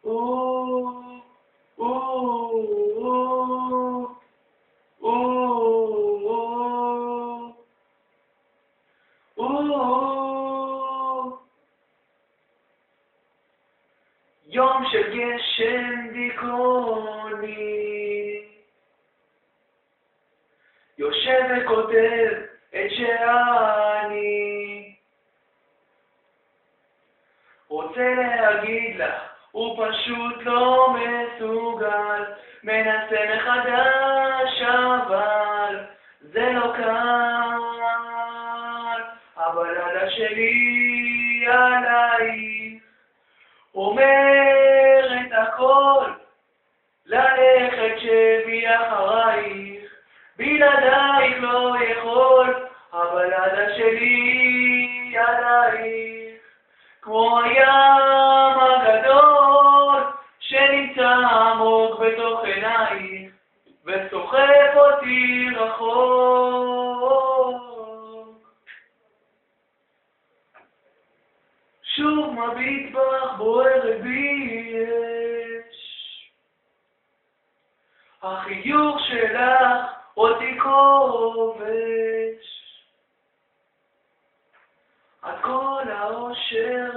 יום של גשם דיכאוני, יושב וכותב את שאני רוצה להגיד לך, הוא פשוט לא מסוגל, מנסה מחדש אבל זה לא קל. הבלדה שלי עלייך אומרת הכל, ללכת שבי אחרייך, בלעדייך לא יכול. הבלדה שלי עלייך כמו הים הגדול שנמצא עמוק בתוך עינייך וסוחף אותי רחוק. שוב מביט בך בוערת בי אש, החיוך שלך אותי כובש. את כל האושר,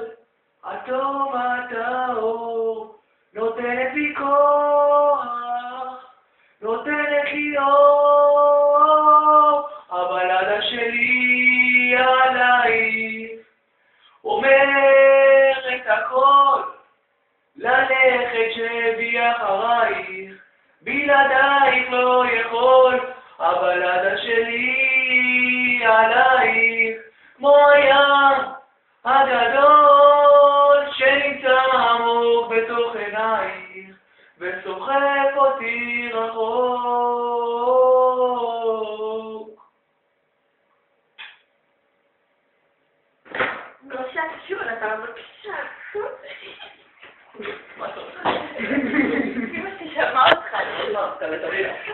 הטוב הטהור, נותנת לי כוח, נותנת לי אור. הבלדה שלי עלייך אומרת הכל, ללכת שבי אחרייך, בלעדייך לא יכול. הבלדה שלי עלייך כמו הים הגדול שנמצא עמוק בתוך עינייך וסוחף אותי רחוק. בבקשה, שוב, אתה בבקשה. מה אתה רוצה? אמא ששמע אותך.